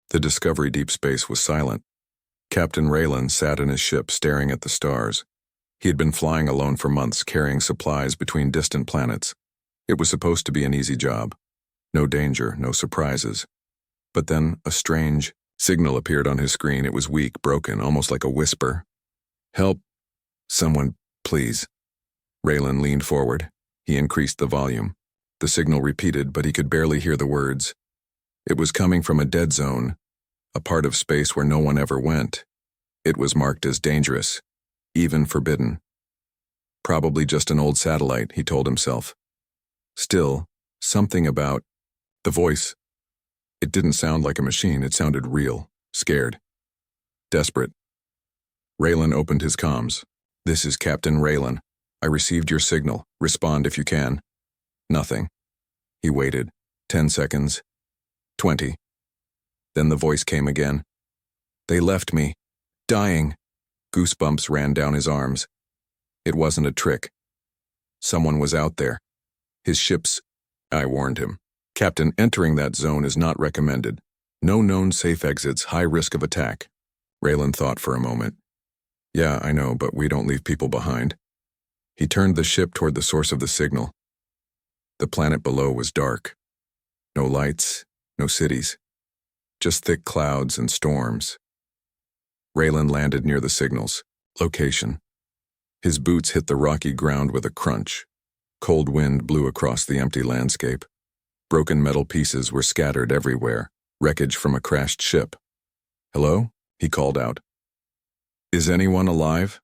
The Discovery deep space was silent. Captain Raylan sat in his ship staring at the stars. He had been flying alone for months, carrying supplies between distant planets. It was supposed to be an easy job. No danger, no surprises. But then a strange signal appeared on his screen. It was weak, broken, almost like a whisper. "Help! Someone, please." Raylan leaned forward. He increased the volume. The signal repeated, but he could barely hear the words. It was coming from a dead zone, a part of space where no one ever went. It was marked as dangerous, even forbidden. Probably just an old satellite, he told himself. Still, something about the voice. It didn't sound like a machine. It sounded real, scared, desperate. Raylan opened his comms. "This is Captain Raylan. I received your signal. Respond if you can." Nothing. He waited. 10 seconds. 20. Then the voice came again. "They left me. Dying." Goosebumps ran down his arms. It wasn't a trick. Someone was out there. His ships, I warned him. "Captain, entering that zone is not recommended. No known safe exits, high risk of attack." Raylan thought for a moment. "Yeah, I know, but we don't leave people behind." He turned the ship toward the source of the signal. The planet below was dark. No lights, no cities. Just thick clouds and storms. Raylan landed near the signals. Location. His boots hit the rocky ground with a crunch. Cold wind blew across the empty landscape. Broken metal pieces were scattered everywhere, wreckage from a crashed ship. "Hello?" he called out. "Is anyone alive?"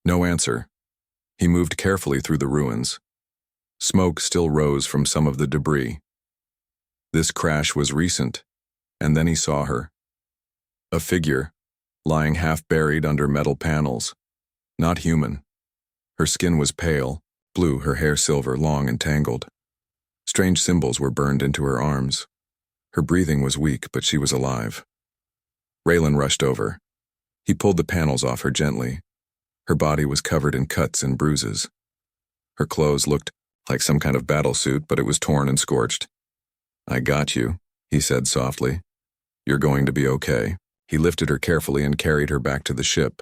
No answer. He moved carefully through the ruins. Smoke still rose from some of the debris. This crash was recent, and then he saw her. A figure, lying half-buried under metal panels. Not human. Her skin was pale, blue, her hair silver, long and tangled. Strange symbols were burned into her arms. Her breathing was weak, but she was alive. Raylan rushed over. He pulled the panels off her gently. Her body was covered in cuts and bruises. Her clothes looked like some kind of battle suit, but it was torn and scorched. "I got you," he said softly. "You're going to be okay." He lifted her carefully and carried her back to the ship.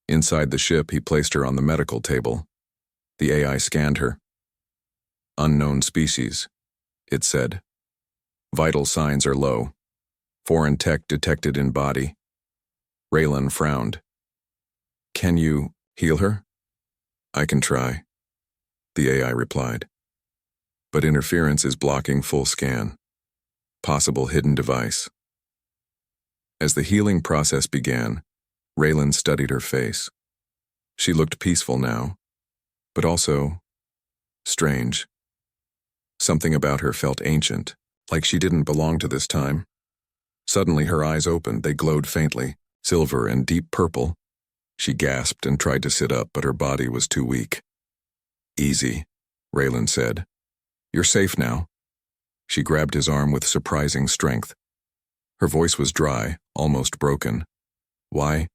Inside the ship, he placed her on the medical table. The AI scanned her. "Unknown species," it said. "Vital signs are low. Foreign tech detected in body." Raylan frowned. "Can you heal her?" "I can try," the AI replied. "But interference is blocking full scan. Possible hidden device." As the healing process began, Raylan studied her face. She looked peaceful now, but also strange. Something about her felt ancient, like she didn't belong to this time. Suddenly her eyes opened. They glowed faintly, silver and deep purple. She gasped and tried to sit up, but her body was too weak. "Easy," Raylan said. "You're safe now." She grabbed his arm with surprising strength. Her voice was dry, almost broken. Why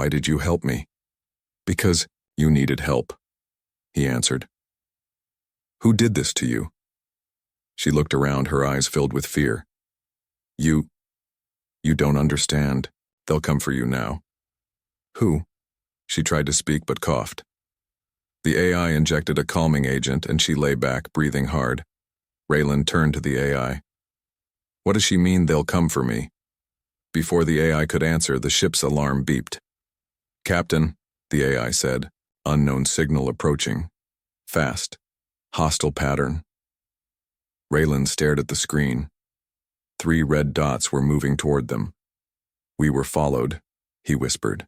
did you help me?" "Because you needed help," he answered. "Who did this to you?" She looked around, her eyes filled with fear. You don't understand. They'll come for you now." "Who?" She tried to speak but coughed. The AI injected a calming agent and she lay back, breathing hard. Raylan turned to the AI. "What does she mean they'll come for me?" Before the AI could answer, the ship's alarm beeped. "Captain," the AI said, "unknown signal approaching. Fast. Hostile pattern." Raylan stared at the screen. 3 red dots were moving toward them. "We were followed," he whispered.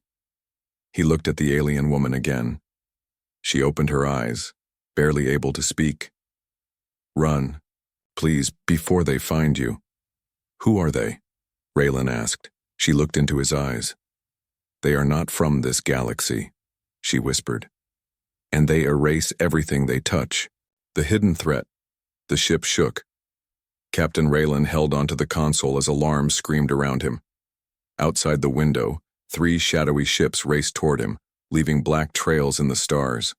He looked at the alien woman again. She opened her eyes, barely able to speak. "Run, please, before they find you." "Who are they?" Raylan asked. She looked into his eyes. "They are not from this galaxy," she whispered. "And they erase everything they touch. The hidden threat." The ship shook. Captain Raylan held onto the console as alarms screamed around him. Outside the window, 3 shadowy ships raced toward him, leaving black trails in the stars.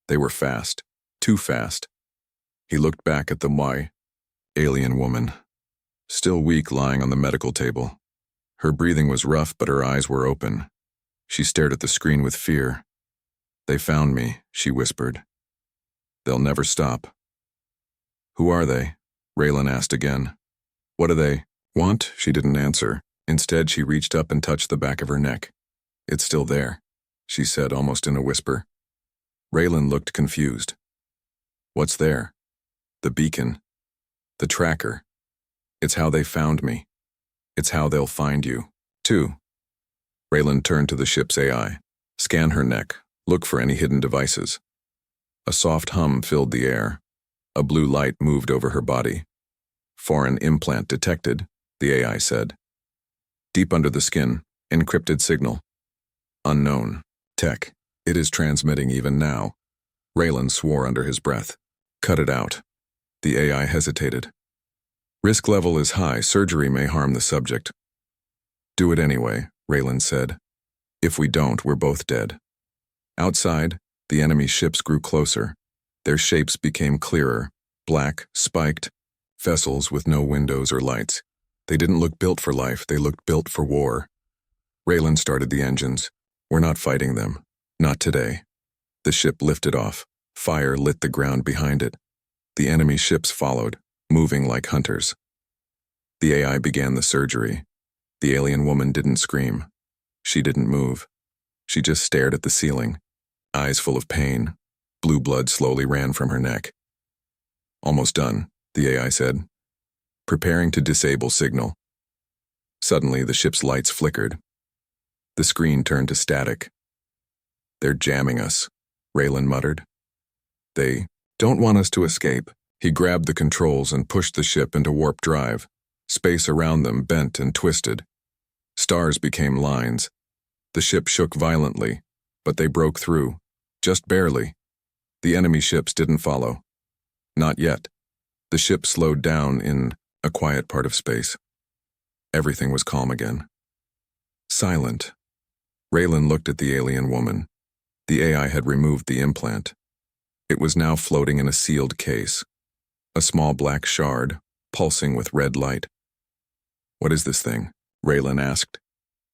They were fast, too fast. He looked back at the alien woman. still weak, lying on the medical table. Her breathing was rough, but her eyes were open. She stared at the screen with fear. "They found me," she whispered. "They'll never stop." "Who are they?" Raylan asked again. "What do they want?" She didn't answer. Instead, she reached up and touched the back of her neck. "It's still there," she said, almost in a whisper. Raylan looked confused. "What's there?" "The beacon. The tracker. It's how they found me. It's how they'll find you, too." Raylan turned to the ship's AI. "Scan her neck. Look for any hidden devices." A soft hum filled the air. A blue light moved over her body. "Foreign implant detected," the AI said. "Deep under the skin, encrypted signal. Unknown. Tech. It is transmitting even now." Raylan swore under his breath. "Cut it out." The AI hesitated. "Risk level is high. Surgery may harm the subject." "Do it anyway," Raylan said. "If we don't, we're both dead." Outside, the enemy ships grew closer. Their shapes became clearer, black, spiked, vessels with no windows or lights. They didn't look built for life, they looked built for war. Raylan started the engines. "We're not fighting them. Not today." The ship lifted off. Fire lit the ground behind it. The enemy ships followed, moving like hunters. The AI began the surgery. The alien woman didn't scream. She didn't move. She just stared at the ceiling, eyes full of pain. Blue blood slowly ran from her neck. "Almost done," the AI said. "Preparing to disable signal." Suddenly, the ship's lights flickered. The screen turned to static. "They're jamming us," Raylan muttered. "They don't want us to escape." He grabbed the controls and pushed the ship into warp drive. Space around them bent and twisted. Stars became lines. The ship shook violently, but they broke through, just barely. The enemy ships didn't follow. Not yet. The ship slowed down in a quiet part of space. Everything was calm again. Silent. Raylan looked at the alien woman. The AI had removed the implant. It was now floating in a sealed case. A small black shard, pulsing with red light. "What is this thing?" Raylan asked.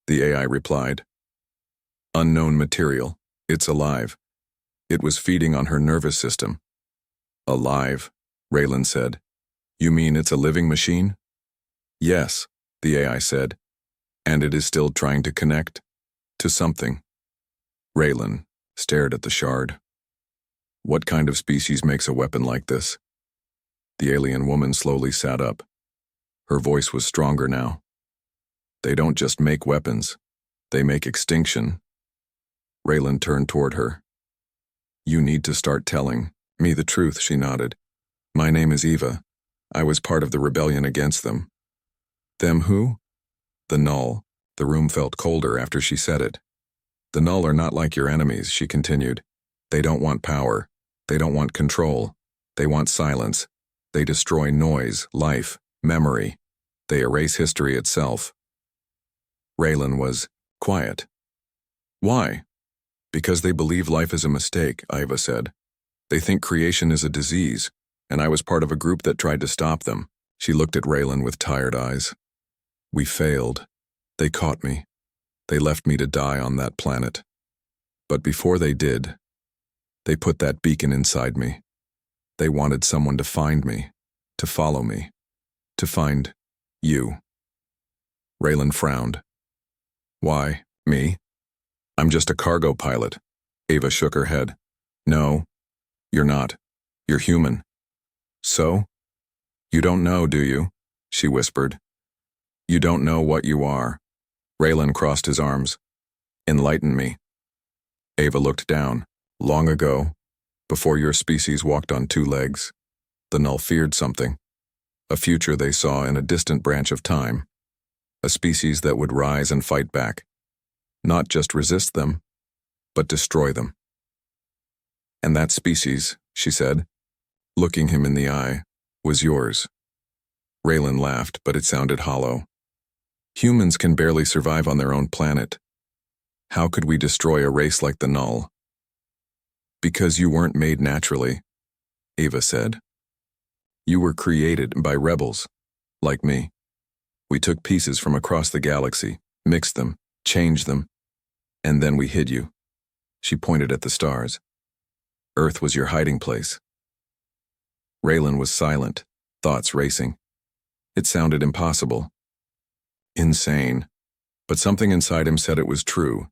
The AI replied. "Unknown material. It's alive." It was feeding on her nervous system. "Alive," Raylan said. "You mean it's a living machine?" "Yes," the AI said. "And it is still trying to connect to something." Raylan stared at the shard. "What kind of species makes a weapon like this?" The alien woman slowly sat up. Her voice was stronger now. "They don't just make weapons. They make extinction." Raylan turned toward her. "You need to start telling me the truth," she nodded. "My name is Eva. I was part of the rebellion against them." "Them who?" "The Null." The room felt colder after she said it. "The Null are not like your enemies," she continued. "They don't want power. They don't want control. They want silence. They destroy noise, life, memory. They erase history itself." Raylan was quiet. "Why?" "Because they believe life is a mistake," Iva said. "They think creation is a disease, and I was part of a group that tried to stop them." She looked at Raylan with tired eyes. "We failed. They caught me. They left me to die on that planet. But before they did, they put that beacon inside me. They wanted someone to find me, to follow me, to find you." Raylan frowned. "Why, me? I'm just a cargo pilot." Ava shook her head. "No, you're not. You're human." "So? You don't know, do you?" she whispered. "You don't know what you are." Raylan crossed his arms. "Enlighten me." Ava looked down. "Long ago, before your species walked on two legs, the Null feared something. A future they saw in a distant branch of time. A species that would rise and fight back. Not just resist them, but destroy them. And that species," she said, looking him in the eye, "was yours." Raylan laughed, but it sounded hollow. "Humans can barely survive on their own planet. How could we destroy a race like the Null?" "Because you weren't made naturally," Eva said. "You were created by rebels, like me." We took pieces from across the galaxy, mixed them, changed them, and then we hid you." She pointed at the stars. "Earth was your hiding place." Raylan was silent, thoughts racing. It sounded impossible. Insane. But something inside him said it was true.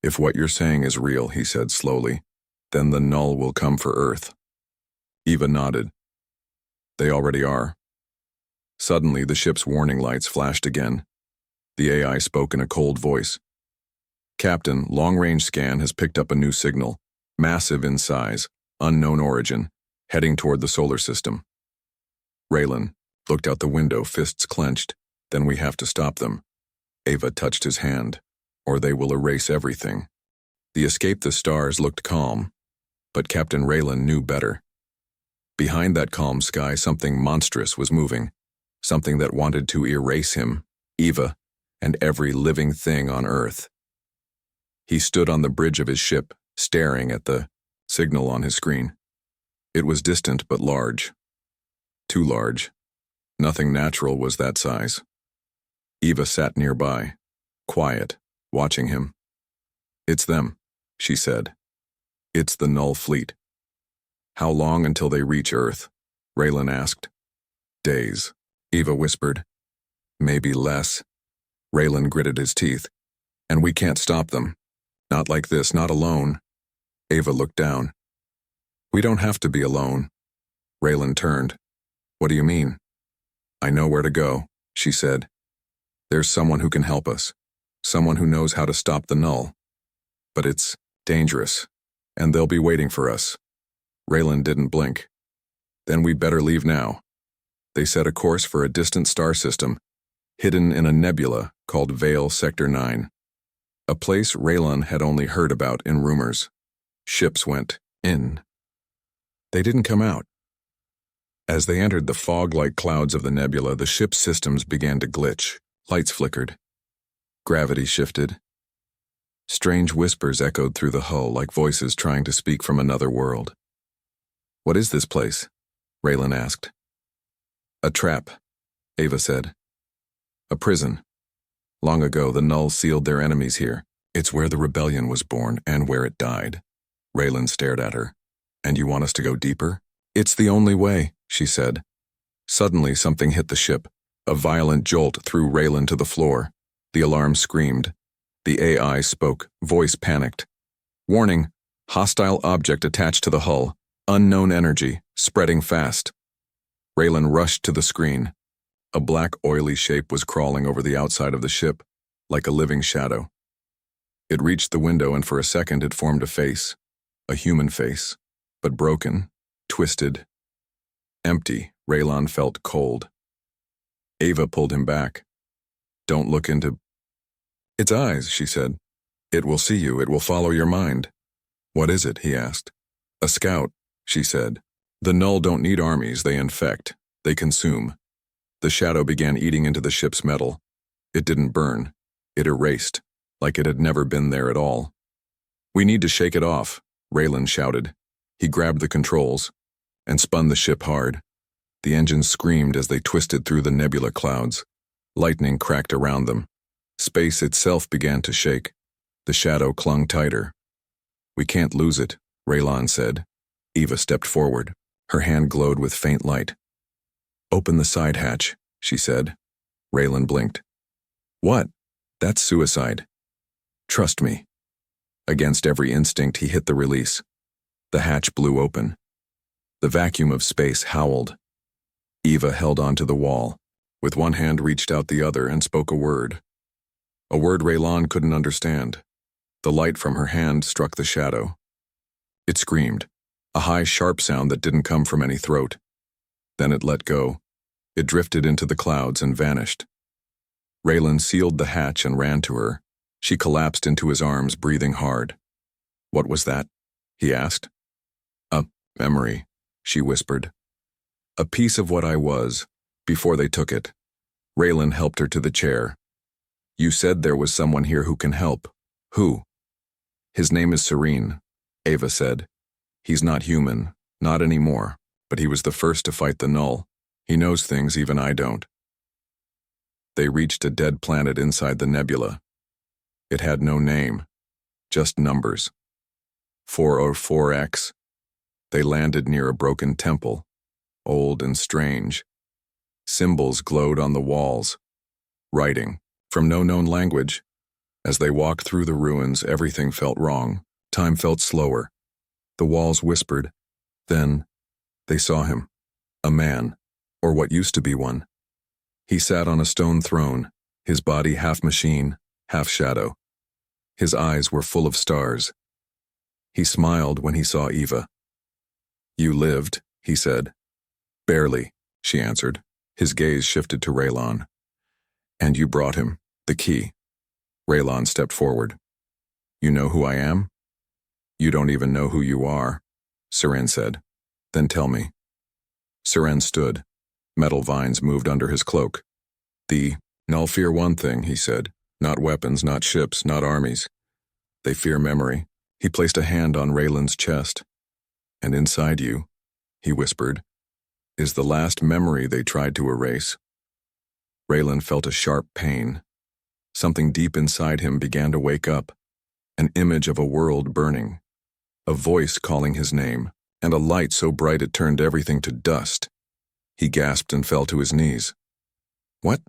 "If what you're saying is real," he said slowly, "then the Null will come for Earth." Eva nodded. "They already are." Suddenly, the ship's warning lights flashed again. The AI spoke in a cold voice. "Captain, long-range scan has picked up a new signal, massive in size, unknown origin, heading toward the solar system." Raylan looked out the window, fists clenched. "Then we have to stop them." Ava touched his hand. "Or they will erase everything." The escape the stars looked calm, but Captain Raylan knew better. Behind that calm sky, something monstrous was moving, something that wanted to erase him, Eva, and every living thing on Earth. He stood on the bridge of his ship, staring at the signal on his screen. It was distant but large. Too large. Nothing natural was that size. Eva sat nearby, quiet, watching him. "It's them," she said. "It's the Null fleet." "How long until they reach Earth?" Raylan asked. "Days," Eva whispered. "Maybe less." Raylan gritted his teeth. "And we can't stop them. Not like this, not alone." Ava looked down. "We don't have to be alone." Raylan turned. "What do you mean?" "I know where to go," she said. "There's someone who can help us. Someone who knows how to stop the Null. But it's dangerous, and they'll be waiting for us." Raylan didn't blink. "Then we better leave now." They set a course for a distant star system, hidden in a nebula called Vale Sector 9. A place Raylan had only heard about in rumors. Ships went in. They didn't come out. As they entered the fog-like clouds of the nebula, the ship's systems began to glitch. Lights flickered. Gravity shifted. Strange whispers echoed through the hull like voices trying to speak from another world. "What is this place?" Raylan asked. "A trap," Ava said. "A prison. Long ago, the Null sealed their enemies here. It's where the rebellion was born and where it died." Raylan stared at her. "And you want us to go deeper?" "It's the only way," she said. Suddenly, something hit the ship. A violent jolt threw Raylan to the floor. The alarm screamed. The AI spoke, voice panicked. "Warning, hostile object attached to the hull. Unknown energy, spreading fast." Raylan rushed to the screen. A black, oily shape was crawling over the outside of the ship, like a living shadow. It reached the window, and for a second it formed a face. A human face, but broken, twisted, empty. Raylan felt cold. Ava pulled him back. "Don't look into its eyes," she said. "It will see you. It will follow your mind." "What is it?" he asked. "A scout," she said. "The Null don't need armies. They infect. They consume." The shadow began eating into the ship's metal. It didn't burn. It erased, like it had never been there at all. "We need to shake it off," Raylan shouted. He grabbed the controls and spun the ship hard. The engines screamed as they twisted through the nebula clouds. Lightning cracked around them. Space itself began to shake. The shadow clung tighter. "We can't lose it," Raylan said. Eva stepped forward. Her hand glowed with faint light. "Open the side hatch," she said. Raylan blinked. "What? That's suicide." "Trust me." Against every instinct, he hit the release. The hatch blew open. The vacuum of space howled. Eva held onto the wall. With one hand reached out the other and spoke a word. A word Raylan couldn't understand. The light from her hand struck the shadow. It screamed, a high, sharp sound that didn't come from any throat. Then it let go. It drifted into the clouds and vanished. Raylan sealed the hatch and ran to her. She collapsed into his arms, breathing hard. "What was that?" he asked. "A memory," she whispered. "A piece of what I was, before they took it." Raylan helped her to the chair. "You said there was someone here who can help. Who?" "His name is Serene," Ava said. "He's not human, not anymore, but he was the first to fight the Null. He knows things even I don't." They reached a dead planet inside the nebula. It had no name, just numbers. 404X. They landed near a broken temple, old and strange. Symbols glowed on the walls. Writing, from no known language. As they walked through the ruins, everything felt wrong. Time felt slower. The walls whispered. Then, they saw him. A man, or what used to be one. He sat on a stone throne, his body half machine, half shadow. His eyes were full of stars. He smiled when he saw Eva. "You lived," he said. "Barely," she answered. His gaze shifted to Raylon. "And you brought him, the key." Raylon stepped forward. "You know who I am?" "You don't even know who you are," Seren said. "Then tell me." Seren stood. Metal vines moved under his cloak. "The Null fear one thing," he said. "Not weapons, not ships, not armies. They fear memory." He placed a hand on Raylon's chest. "And inside you," he whispered, "is the last memory they tried to erase." Raylon felt a sharp pain. Something deep inside him began to wake up. An image of a world burning. A voice calling his name, and a light so bright it turned everything to dust. He gasped and fell to his knees. "What?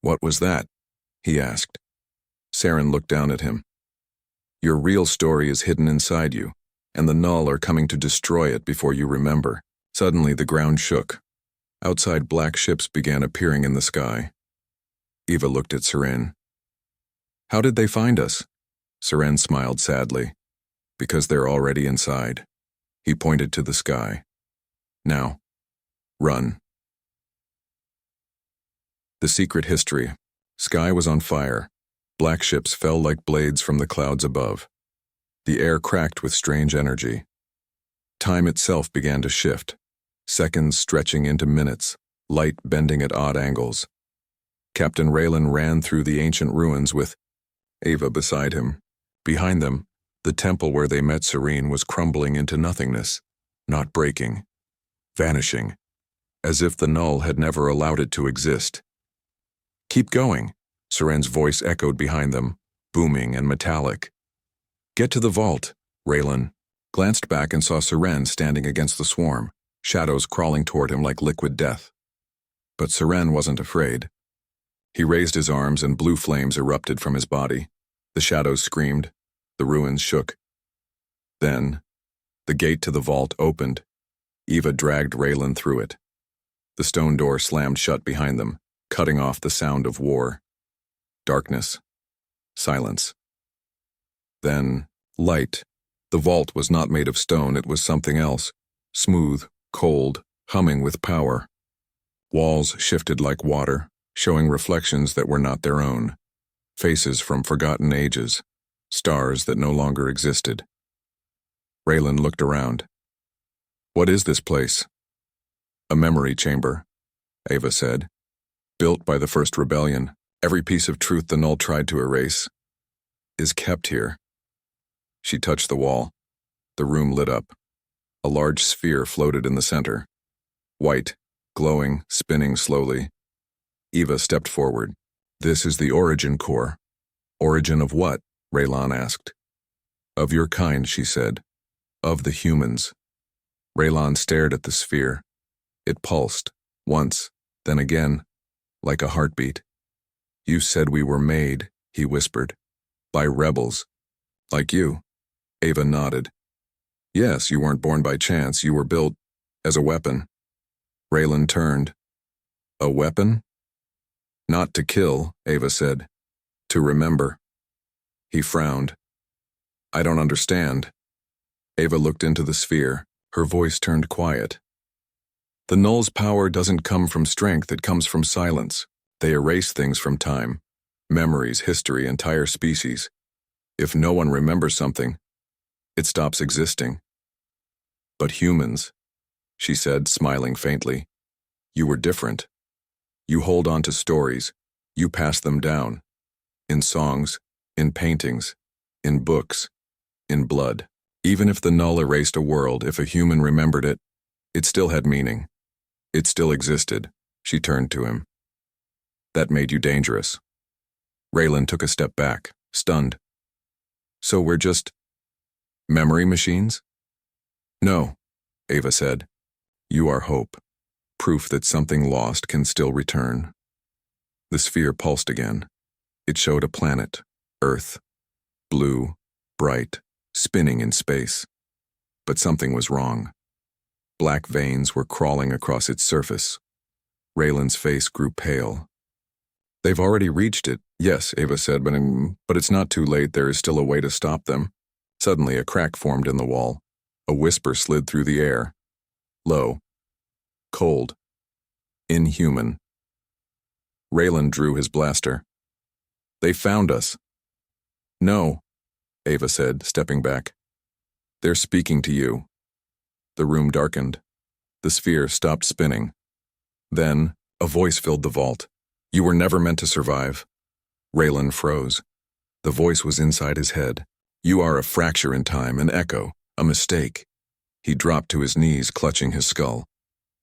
What was that?" he asked. Seren looked down at him. "Your real story is hidden inside you, and the Null are coming to destroy it before you remember." Suddenly the ground shook. Outside, black ships began appearing in the sky. Eva looked at Seren. "How did they find us?" Seren smiled sadly. "Because they're already inside." He pointed to the sky. "Now, run." The secret history. Sky was on fire. Black ships fell like blades from the clouds above. The air cracked with strange energy. Time itself began to shift, seconds stretching into minutes, light bending at odd angles. Captain Raylon ran through the ancient ruins with Eva beside him. Behind them, the temple where they met Serene was crumbling into nothingness, not breaking, vanishing, as if the Null had never allowed it to exist. "Keep going," Seren's voice echoed behind them, booming and metallic. "Get to the vault." Raylon glanced back and saw Seren standing against the swarm, shadows crawling toward him like liquid death. But Seren wasn't afraid. He raised his arms and blue flames erupted from his body. The shadows screamed. The ruins shook. Then, the gate to the vault opened. Eva dragged Raylon through it. The stone door slammed shut behind them, cutting off the sound of war. Darkness. Silence. Then, light. The vault was not made of stone, it was something else. Smooth, cold, humming with power. Walls shifted like water, showing reflections that were not their own. Faces from forgotten ages. Stars that no longer existed. Raylon looked around. "What is this place?" "A memory chamber," Eva said. "Built by the first rebellion. Every piece of truth the Null tried to erase is kept here." She touched the wall. The room lit up. A large sphere floated in the center. White, glowing, spinning slowly. Eva stepped forward. "This is the origin core." "Origin of what?" Raylon asked. "Of your kind," she said. "Of the humans." Raylon stared at the sphere. It pulsed, once, then again, like a heartbeat. "You said we were made," he whispered. "By rebels. Like you." Eva nodded. "Yes, you weren't born by chance, you were built as a weapon." Raylon turned. "A weapon?" "Not to kill," Eva said. "To remember." He frowned. "I don't understand." Eva looked into the sphere. Her voice turned quiet. "The Null's power doesn't come from strength, it comes from silence. They erase things from time. Memories, history, entire species. If no one remembers something, it stops existing." "But humans," she said, smiling faintly. "You were different. You hold on to stories. You pass them down. In songs, in paintings, in books, in blood. Even if the Null erased a world, if a human remembered it, it still had meaning. It still existed." She turned to him. That made you dangerous. Raylan took a step back, stunned. So we're just memory machines? No, Ava said. You are hope. Proof that something lost can still return. The sphere pulsed again. It showed a planet, Earth. Blue, bright, spinning in space. But something was wrong. Black veins were crawling across its surface. Raylan's face grew pale. They've already reached it, yes, Ava said, but it's not too late. There is still a way to stop them. Suddenly, a crack formed in the wall. A whisper slid through the air. Low. Cold. Inhuman. Raylan drew his blaster. They found us. No, Ava said, stepping back. They're speaking to you. The room darkened. The sphere stopped spinning. Then, a voice filled the vault. You were never meant to survive. Raylan froze. The voice was inside his head. You are a fracture in time, an echo, a mistake. He dropped to his knees, clutching his skull.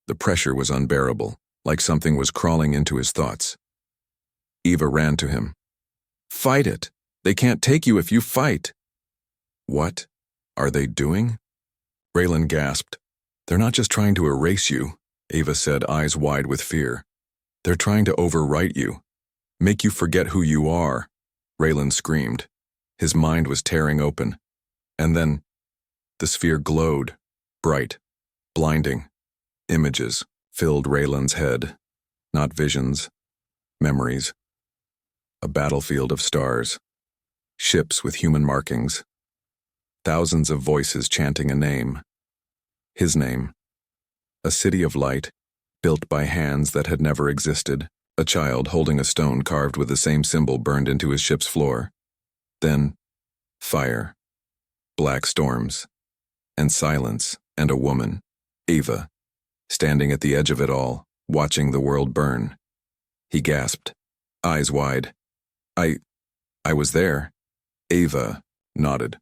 The pressure was unbearable, like something was crawling into his thoughts. Eva ran to him. Fight it! They can't take you if you fight! What are they doing? Raylan gasped. They're not just trying to erase you, Ava said, eyes wide with fear. They're trying to overwrite you. Make you forget who you are, Raylan screamed. His mind was tearing open. And then, the sphere glowed, bright, blinding. Images filled Raylan's head. Not visions, memories. A battlefield of stars. Ships with human markings. Thousands of voices chanting a name. His name. A city of light, built by hands that had never existed. A child holding a stone carved with the same symbol burned into his ship's floor. Then, fire. Black storms. And silence, and a woman, Eva, standing at the edge of it all, watching the world burn. He gasped, eyes wide. I was there. Ava nodded.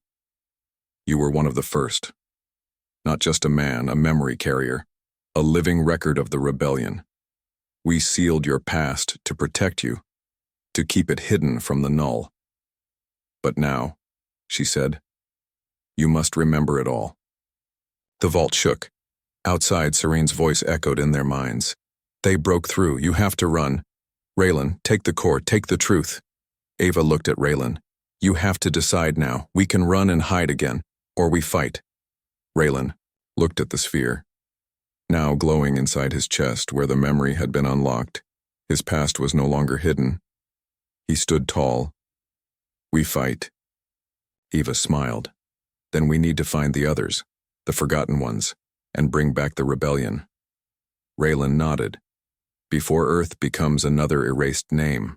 You were one of the first. Not just a man, a memory carrier, a living record of the rebellion. We sealed your past to protect you, to keep it hidden from the null. But now, she said, you must remember it all. The vault shook. Outside, Serene's voice echoed in their minds. They broke through. You have to run. Raylan, take the core, take the truth. Ava looked at Raylan. You have to decide now. We can run and hide again, or we fight. Raylan looked at the sphere. Now glowing inside his chest where the memory had been unlocked, his past was no longer hidden. He stood tall. We fight. Eva smiled. Then we need to find the others, the forgotten ones, and bring back the rebellion. Raylan nodded. Before Earth becomes another erased name.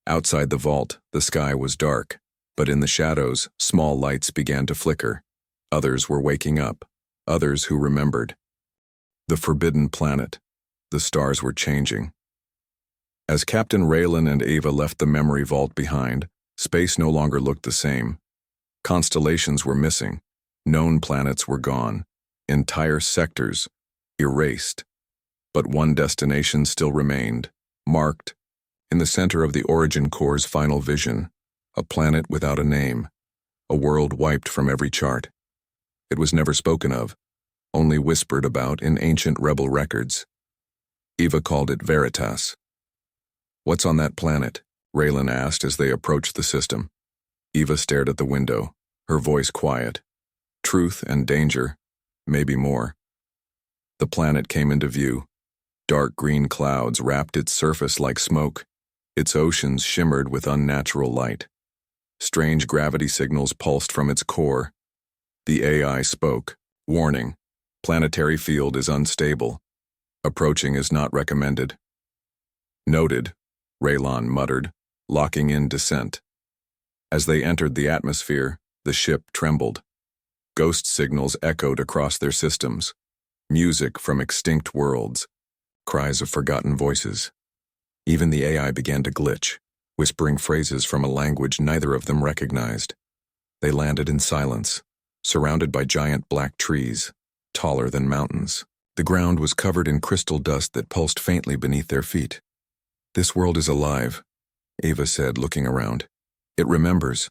Outside the vault, the sky was dark, but in the shadows, small lights began to flicker. Others were waking up, others who remembered. The forbidden planet. The stars were changing. As Captain Raylan and Ava left the memory vault behind, space no longer looked the same. Constellations were missing. Known planets were gone. Entire sectors erased. But one destination still remained, marked, in the center of the Origin Core's final vision, a planet without a name, a world wiped from every chart. It was never spoken of, only whispered about in ancient rebel records. Eva called it Veritas. What's on that planet? Raylan asked as they approached the system. Eva stared at the window, her voice quiet. Truth and danger, maybe more. The planet came into view. Dark green clouds wrapped its surface like smoke. Its oceans shimmered with unnatural light. Strange gravity signals pulsed from its core. The AI spoke, warning, planetary field is unstable. Approaching is not recommended. Noted, Raylan muttered, locking in descent. As they entered the atmosphere, the ship trembled. Ghost signals echoed across their systems. Music from extinct worlds. Cries of forgotten voices. Even the AI began to glitch, whispering phrases from a language neither of them recognized. They landed in silence, surrounded by giant black trees, taller than mountains. The ground was covered in crystal dust that pulsed faintly beneath their feet. This world is alive, Ava said, looking around. It remembers.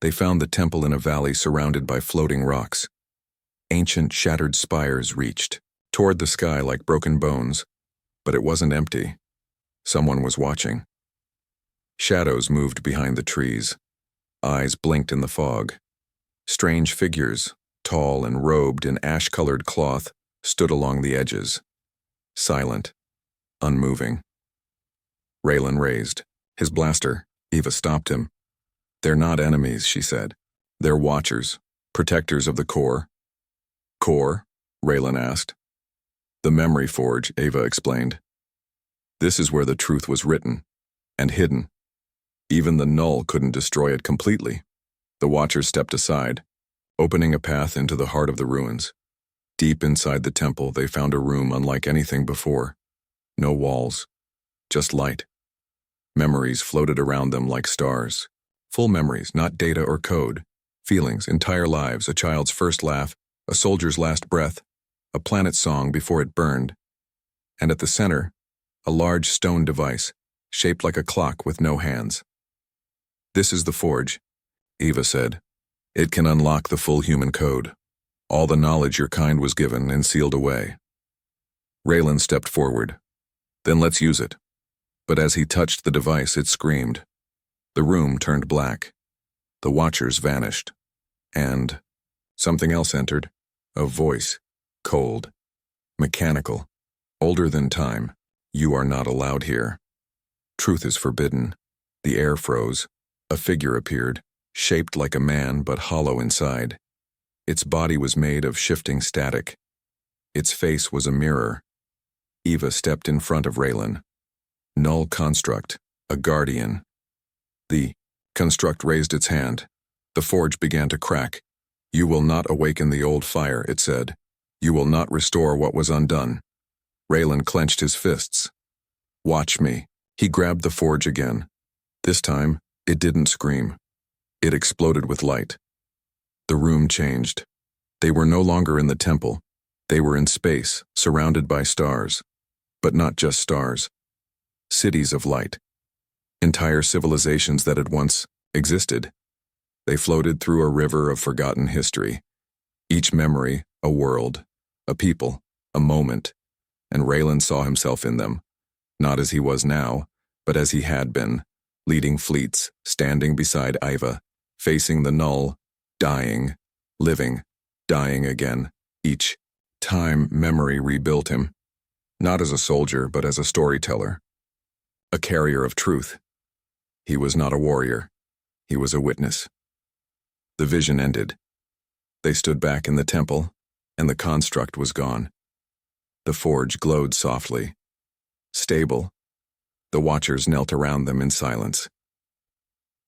They found the temple in a valley surrounded by floating rocks. Ancient, shattered spires reached toward the sky like broken bones, but it wasn't empty. Someone was watching. Shadows moved behind the trees. Eyes blinked in the fog. Strange figures, tall and robed in ash-colored cloth, stood along the edges. Silent, unmoving. Raylan raised his blaster. Eva stopped him. They're not enemies, she said. They're watchers, protectors of the core. Core? Raylan asked. The memory forge, Ava explained. This is where the truth was written and hidden. Even the null couldn't destroy it completely. The watchers stepped aside, opening a path into the heart of the ruins. Deep inside the temple, they found a room unlike anything before. No walls, just light. Memories floated around them like stars. Full memories, not data or code. Feelings, entire lives, a child's first laugh, a soldier's last breath, a planet's song before it burned. And at the center, a large stone device, shaped like a clock with no hands. This is the forge, Eva said. It can unlock the full human code. All the knowledge your kind was given and sealed away. Raylan stepped forward. Then let's use it. But as he touched the device, it screamed. The room turned black. The watchers vanished. And something else entered. A voice. Cold. Mechanical. Older than time. You are not allowed here. Truth is forbidden. The air froze. A figure appeared, shaped like a man but hollow inside. Its body was made of shifting static. Its face was a mirror. Eva stepped in front of Raylan. Null construct, a guardian. The construct raised its hand. The forge began to crack. You will not awaken the old fire, it said. You will not restore what was undone. Raylan clenched his fists. Watch me. He grabbed the forge again. This time, it didn't scream. It exploded with light. The room changed. They were no longer in the temple. They were in space, surrounded by stars. But not just stars. Cities of light. Entire civilizations that had once existed. They floated through a river of forgotten history. Each memory, a world, a people, a moment. And Raylan saw himself in them. Not as he was now, but as he had been. Leading fleets, standing beside Iva, facing the null, dying, living, dying again. Each time memory rebuilt him, not as a soldier but as a storyteller, a carrier of truth. He was not a warrior, he was a witness. The vision ended. They stood back in the temple, and the construct was gone. The forge glowed softly, stable. The watchers knelt around them in silence.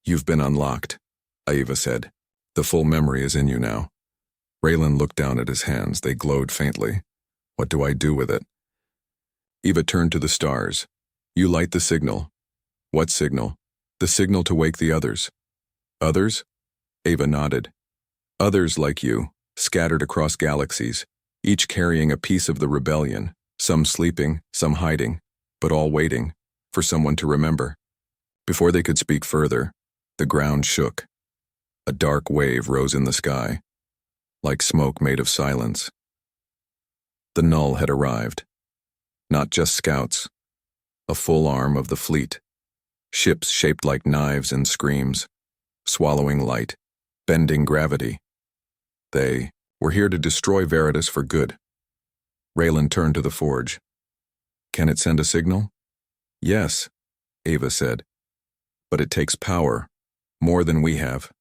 You've been unlocked, Aiva said. The full memory is in you now. Raylan looked down at his hands. They glowed faintly. What do I do with it? Eva turned to the stars. You light the signal. What signal? The signal to wake the others. Others? Ava nodded. Others like you, scattered across galaxies, each carrying a piece of the rebellion, some sleeping, some hiding, but all waiting for someone to remember. Before they could speak further, the ground shook. A dark wave rose in the sky, like smoke made of silence. The null had arrived. Not just scouts, a full arm of the fleet. Ships shaped like knives and screams, swallowing light, bending gravity. They were here to destroy Veritas for good. Raylan turned to the forge. Can it send a signal? Yes, Ava said. But it takes power, more than we have.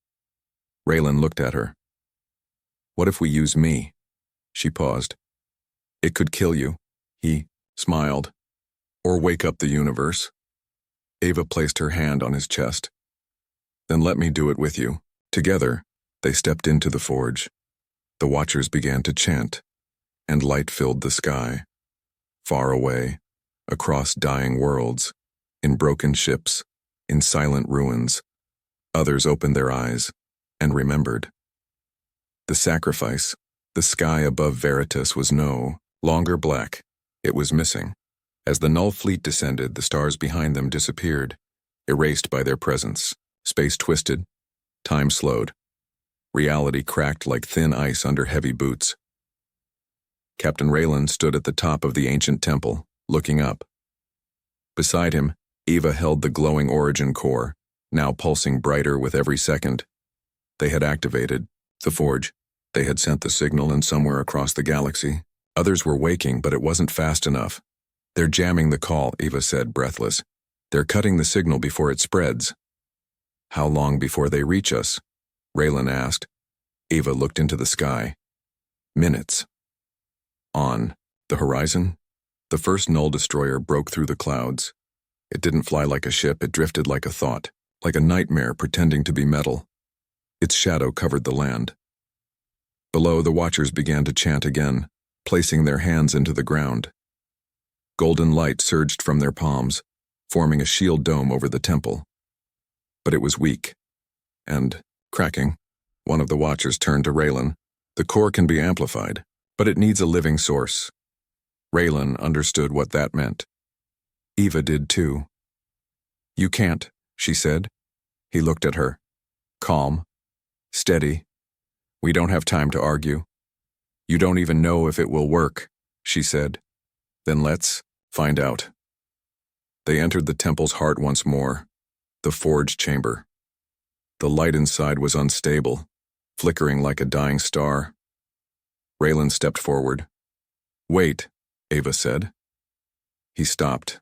Raylan looked at her. What if we use me? She paused. It could kill you, he smiled. Or wake up the universe. Ava placed her hand on his chest. Then let me do it with you. Together, they stepped into the forge. The watchers began to chant, and light filled the sky. Far away, across dying worlds, in broken ships, in silent ruins, others opened their eyes and remembered. The sacrifice, the sky above Veritas was no longer black. It was missing. As the Null fleet descended, the stars behind them disappeared, erased by their presence. Space twisted, time slowed. Reality cracked like thin ice under heavy boots. Captain Raylan stood at the top of the ancient temple, looking up. Beside him, Eva held the glowing origin core, now pulsing brighter with every second. They had activated the forge. They had sent the signal, and somewhere across the galaxy, others were waking, but it wasn't fast enough. "They're jamming the call," Eva said, breathless. "They're cutting the signal before it spreads." "How long before they reach us?" Raylan asked. Eva looked into the sky. "Minutes." On the horizon, the first Null destroyer broke through the clouds. It didn't fly like a ship, it drifted like a thought, like a nightmare pretending to be metal. Its shadow covered the land. Below, the Watchers began to chant again, placing their hands into the ground. Golden light surged from their palms, forming a shield dome over the temple. But it was weak. And, cracking, one of the Watchers turned to Raylan. "The core can be amplified, but it needs a living source." Raylan understood what that meant. Eva did too. "You can't," she said. He looked at her. Calm. Steady. "We don't have time to argue." "You don't even know if it will work," she said. "Then let's find out." They entered the temple's heart once more, the forge chamber. The light inside was unstable, flickering like a dying star. Raylan stepped forward. "Wait," Eva said. He stopped.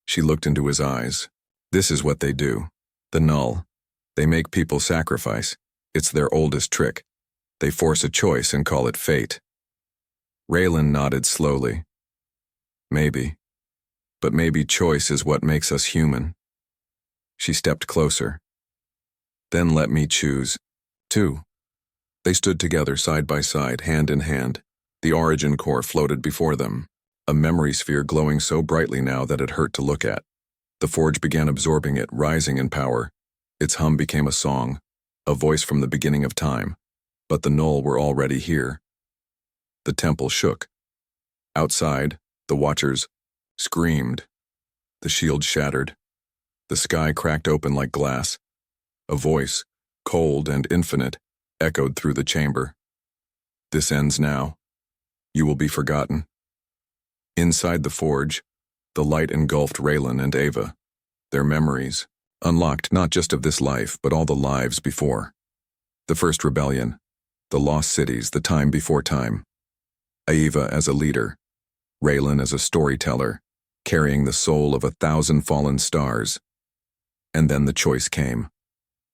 She looked into his eyes. "This is what they do. The Null. They make people sacrifice. It's their oldest trick. They force a choice and call it fate." Raylan nodded slowly. "Maybe. But maybe choice is what makes us human." She stepped closer. "Then let me choose, too." They stood together side by side, hand in hand. The origin core floated before them, a memory sphere glowing so brightly now that it hurt to look at. The forge began absorbing it, rising in power. Its hum became a song, a voice from the beginning of time. But the Null were already here. The temple shook. Outside, the Watchers screamed. The shield shattered. The sky cracked open like glass. A voice, cold and infinite, echoed through the chamber. "This ends now. You will be forgotten." Inside the forge, the light engulfed Raylan and Eva. Their memories, unlocked not just of this life, but all the lives before. The first rebellion, the lost cities, the time before time. Eva as a leader, Raylan as a storyteller, carrying the soul of 1,000 fallen stars. And then the choice came.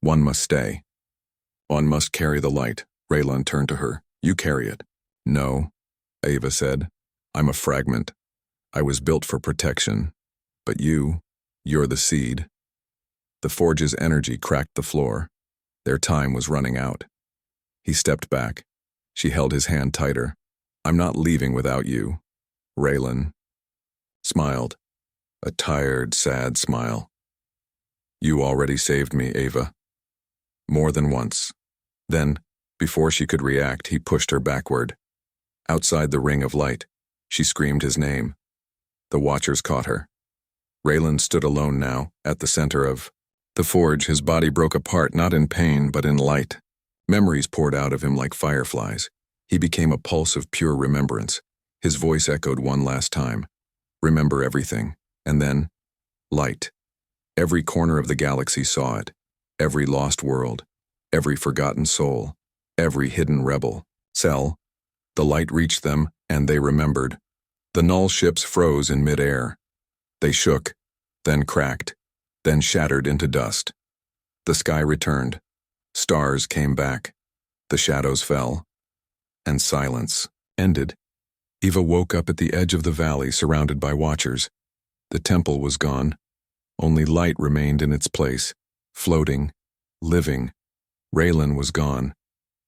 One must stay. One must carry the light. Raylan turned to her. "You carry it." "No," Eva said. "I'm a fragment. I was built for protection. But you're the seed." The forge's energy cracked the floor. Their time was running out. He stepped back. She held his hand tighter. "I'm not leaving without you." Raylan smiled, a tired, sad smile. "You already saved me, Eva. More than once." Then, before she could react, he pushed her backward. Outside the ring of light, she screamed his name. The Watchers caught her. Raylan stood alone now, at the center of the forge. His body broke apart, not in pain, but in light. Memories poured out of him like fireflies. He became a pulse of pure remembrance. His voice echoed one last time. "Remember everything." And then, light. Every corner of the galaxy saw it. Every lost world. Every forgotten soul. Every hidden rebel. Cell. The light reached them, and they remembered. The Null ships froze in midair. They shook, then cracked, then shattered into dust. The sky returned. Stars came back. The shadows fell. And silence ended. Eva woke up at the edge of the valley, surrounded by Watchers. The temple was gone. Only light remained in its place, floating, living. Raylan was gone.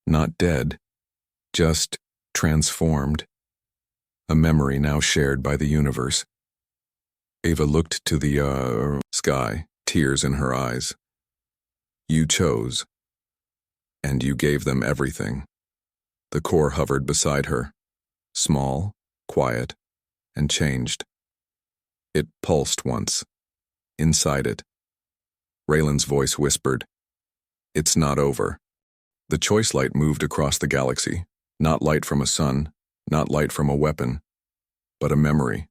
Not dead, just transformed. A memory now shared by the universe. Eva looked to the sky, tears in her eyes. "You chose. And you gave them everything." The core hovered beside her, small, quiet, and changed. It pulsed once. Inside it, Raylan's voice whispered, "It's not over." The choice light moved across the galaxy, not light from a sun, not light from a weapon, but a memory.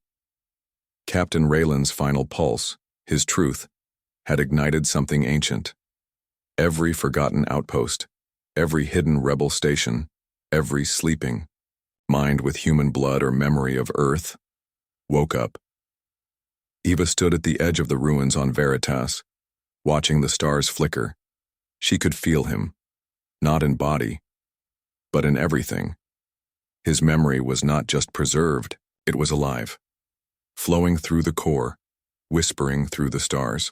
Captain Raylan's final pulse, his truth, had ignited something ancient. Every forgotten outpost, every hidden rebel station, every sleeping mind with human blood or memory of Earth, woke up. Eva stood at the edge of the ruins on Veritas, watching the stars flicker. She could feel him, not in body, but in everything. His memory was not just preserved, it was alive, flowing through the core, whispering through the stars.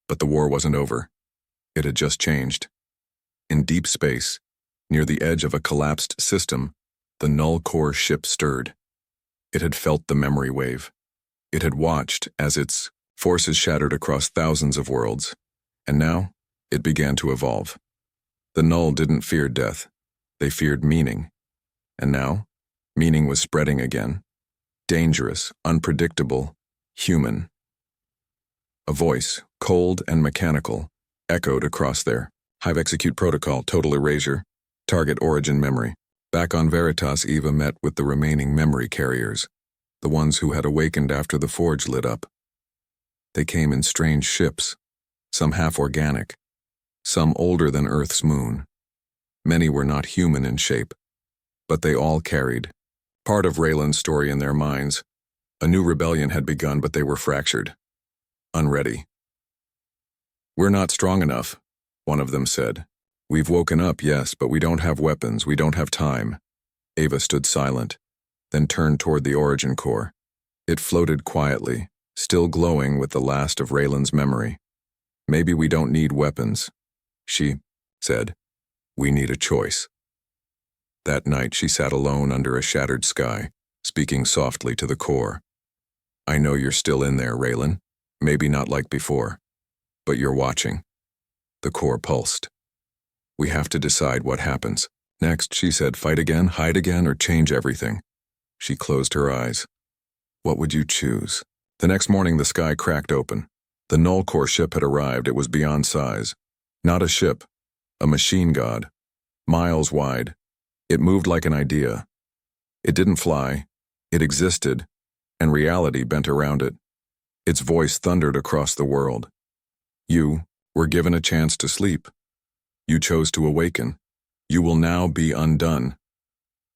But the war wasn't over. It had just changed. In deep space, near the edge of a collapsed system, the null core ship stirred. It had felt the memory wave. It had watched as its forces shattered across thousands of worlds, and now it began to evolve. The null didn't fear death. They feared meaning. And now, meaning was spreading again. Dangerous, unpredictable, human. A voice, cold and mechanical, echoed across there. Hive execute protocol, total erasure, target origin memory. Back on Veritas, Eva met with the remaining memory carriers, the ones who had awakened after the forge lit up. They came in strange ships, some half-organic, some older than Earth's moon. Many were not human in shape, but they all carried part of Raylan's story in their minds. A new rebellion had begun, but they were fractured, unready. "We're not strong enough," one of them said. "We've woken up, yes, but we don't have weapons, we don't have time." Eva stood silent, then turned toward the origin core. It floated quietly, still glowing with the last of Raylan's memory. "Maybe we don't need weapons," she said. "We need a choice." That night she sat alone under a shattered sky, speaking softly to the core. "I know you're still in there, Raylan. Maybe not like before, but you're watching." The core pulsed. "We have to decide what happens next," she said. "Fight again, hide again, or change everything." She closed her eyes. "What would you choose?" The next morning the sky cracked open. The null core ship had arrived. It was beyond size. Not a ship, a machine god, miles wide. It moved like an idea. It didn't fly. It existed, and reality bent around it. Its voice thundered across the world. "You were given a chance to sleep. You chose to awaken. You will now be undone."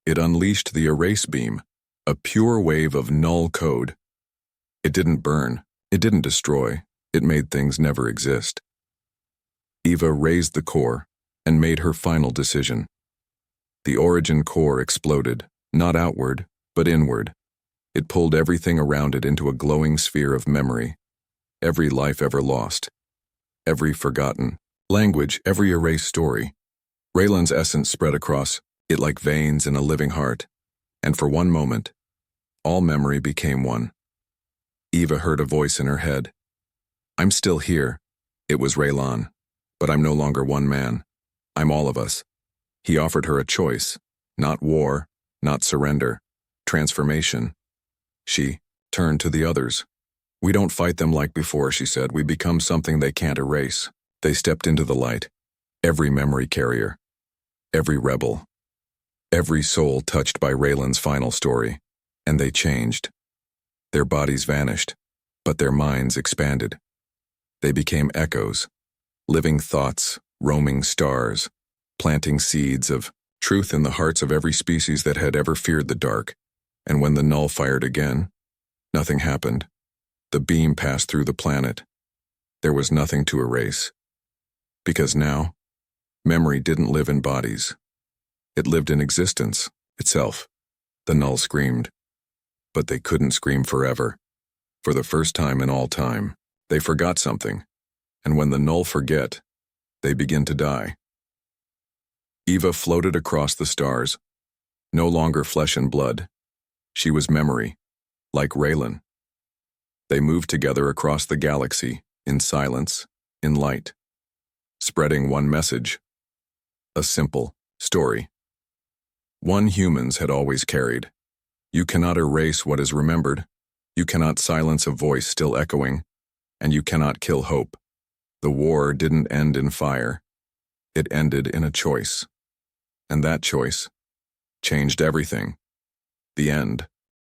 It unleashed the erase beam, a pure wave of null code. It didn't burn. It didn't destroy. It made things never exist. Eva raised the core and made her final decision. The origin core exploded, not outward, but inward. It pulled everything around it into a glowing sphere of memory. Every life ever lost. Every forgotten language, every erased story. Raylan's essence spread across it like veins in a living heart. And for one moment, all memory became one. Eva heard a voice in her head. "I'm still here." It was Raylan. "But I'm no longer one man. I'm all of us." He offered her a choice. Not war, not surrender. Transformation. She turned to the others. "We don't fight them like before," she said. "We become something they can't erase." They stepped into the light. Every memory carrier. Every rebel. Every soul touched by Raylan's final story. And they changed. Their bodies vanished, but their minds expanded. They became echoes, living thoughts, roaming stars, planting seeds of truth in the hearts of every species that had ever feared the dark. And when the null fired again, nothing happened. The beam passed through the planet. There was nothing to erase. Because now, memory didn't live in bodies. It lived in existence itself. The null screamed. But they couldn't scream forever. For the first time in all time, they forgot something. And when the null forget, they begin to die. Eva floated across the stars. No longer flesh and blood. She was memory, like Raylan. They moved together across the galaxy, in silence, in light, spreading one message. A simple story. One humans had always carried. You cannot erase what is remembered. You cannot silence a voice still echoing, and you cannot kill hope. The war didn't end in fire. It ended in a choice. And that choice changed everything. The end.